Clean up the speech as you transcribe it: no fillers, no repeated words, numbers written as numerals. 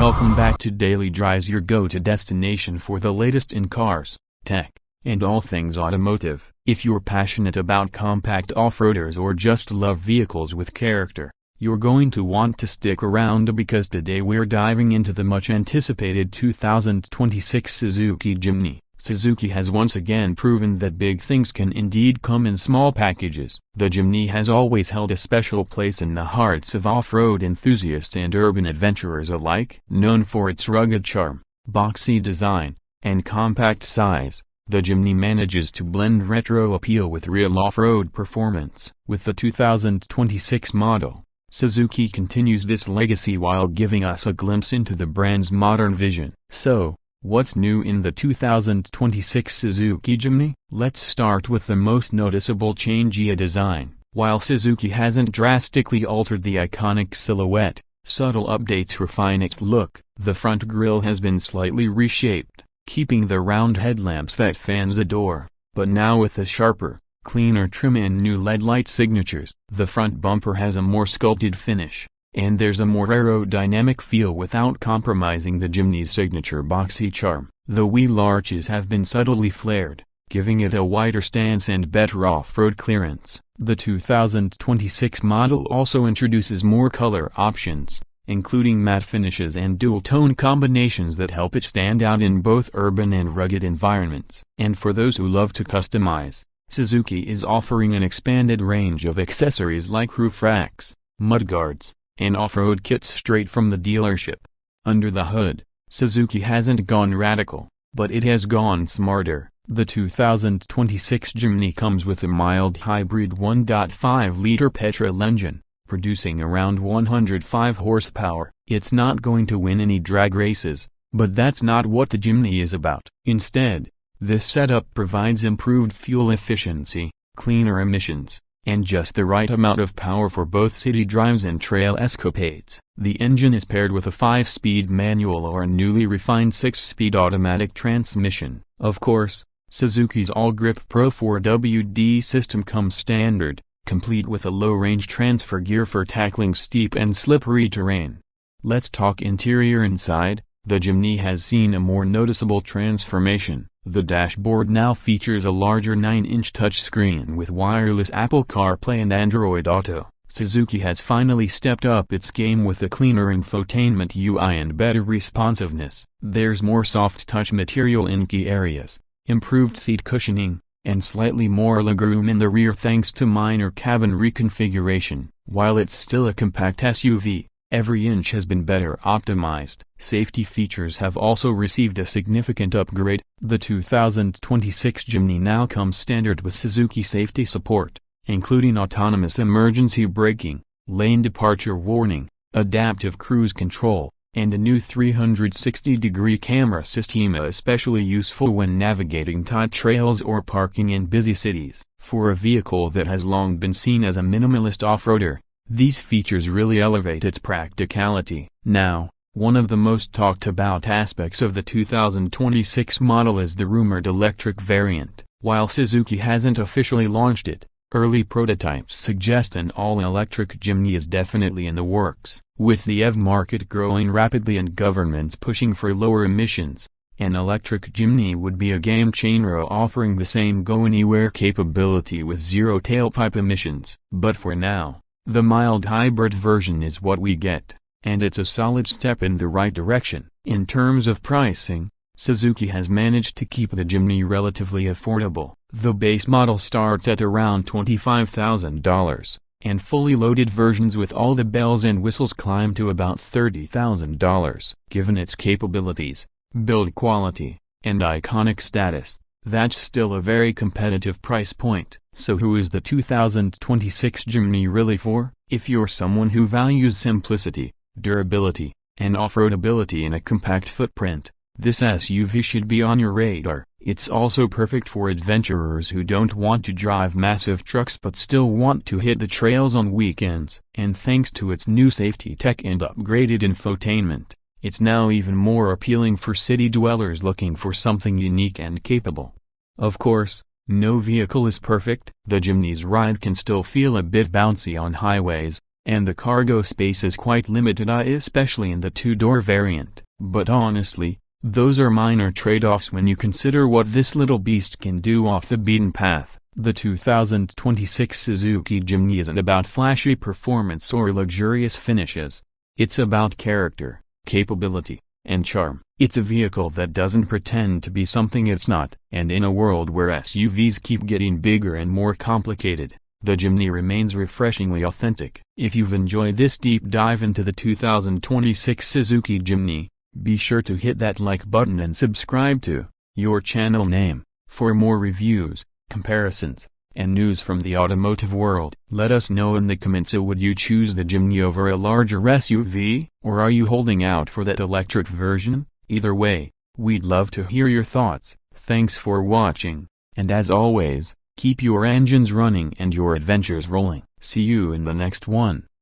Welcome back to Daily Drives, your go-to destination for the latest in cars, tech, and all things automotive. If you're passionate about compact off-roaders or just love vehicles with character, you're going to want to stick around because today we're diving into the much-anticipated 2026 Suzuki Jimny. Suzuki has once again proven that big things can indeed come in small packages. The Jimny has always held a special place in the hearts of off-road enthusiasts and urban adventurers alike. Known for its rugged charm, boxy design, and compact size, the Jimny manages to blend retro appeal with real off-road performance. With the 2026 model, Suzuki continues this legacy while giving us a glimpse into the brand's modern vision. So, what's new in the 2026 Suzuki Jimny? Let's start with the most noticeable change: design. While Suzuki hasn't drastically altered the iconic silhouette, subtle updates refine its look. The front grille has been slightly reshaped, keeping the round headlamps that fans adore, but now with a sharper, cleaner trim and new LED light signatures. The front bumper has a more sculpted finish, and there's a more aerodynamic feel without compromising the Jimny's signature boxy charm. The wheel arches have been subtly flared, giving it a wider stance and better off-road clearance. The 2026 model also introduces more color options, including matte finishes and dual-tone combinations that help it stand out in both urban and rugged environments. And for those who love to customize, Suzuki is offering an expanded range of accessories like roof racks, mudguards, and off-road kits straight from the dealership. Under the hood, Suzuki hasn't gone radical, but it has gone smarter. The 2026 Jimny comes with a mild hybrid 1.5-liter petrol engine, producing around 105 horsepower. It's not going to win any drag races, but that's not what the Jimny is about. Instead, this setup provides improved fuel efficiency, cleaner emissions, and just the right amount of power for both city drives and trail escapades. The engine is paired with a 5-speed manual or a newly refined 6-speed automatic transmission. Of course, Suzuki's All-Grip Pro 4WD system comes standard, complete with a low-range transfer gear for tackling steep and slippery terrain. Let's talk interior. Inside, the Jimny has seen a more noticeable transformation. The dashboard now features a larger 9-inch touchscreen with wireless Apple CarPlay and Android Auto. Suzuki has finally stepped up its game with a cleaner infotainment UI and better responsiveness. There's more soft-touch material in key areas, improved seat cushioning, and slightly more legroom in the rear thanks to minor cabin reconfiguration. While it's still a compact SUV, every inch has been better optimized. Safety features have also received a significant upgrade. The 2026 Jimny now comes standard with Suzuki safety support, including autonomous emergency braking, lane departure warning, adaptive cruise control, and a new 360-degree camera system, especially useful when navigating tight trails or parking in busy cities. For a vehicle that has long been seen as a minimalist off-roader, these features really elevate its practicality. Now, one of the most talked about aspects of the 2026 model is the rumored electric variant. While Suzuki hasn't officially launched it, early prototypes suggest an all-electric Jimny is definitely in the works. With the EV market growing rapidly and governments pushing for lower emissions, an electric Jimny would be a game-changer, offering the same go-anywhere capability with zero tailpipe emissions. But for now, the mild hybrid version is what we get, and it's a solid step in the right direction. In terms of pricing, Suzuki has managed to keep the Jimny relatively affordable. The base model starts at around $25,000, and fully loaded versions with all the bells and whistles climb to about $30,000. Given its capabilities, build quality, and iconic status, that's still a very competitive price point. So who is the 2026 Jimny really for? If you're someone who values simplicity, durability, and off-roadability in a compact footprint, this SUV should be on your radar. It's also perfect for adventurers who don't want to drive massive trucks but still want to hit the trails on weekends. And thanks to its new safety tech and upgraded infotainment, it's now even more appealing for city dwellers looking for something unique and capable. Of course, no vehicle is perfect. The Jimny's ride can still feel a bit bouncy on highways, and the cargo space is quite limited, especially in the two-door variant. But honestly, those are minor trade-offs when you consider what this little beast can do off the beaten path. The 2026 Suzuki Jimny isn't about flashy performance or luxurious finishes. It's about character, capability, and charm. It's a vehicle that doesn't pretend to be something it's not. And in a world where SUVs keep getting bigger and more complicated, the Jimny remains refreshingly authentic. If you've enjoyed this deep dive into the 2026 Suzuki Jimny, be sure to hit that like button and subscribe to your channel name for more reviews, comparisons, and news from the automotive world. Let us know in the comments, would you choose the Jimny over a larger SUV, or are you holding out for that electric version? Either way, we'd love to hear your thoughts. Thanks for watching, and as always, keep your engines running and your adventures rolling. See you in the next one.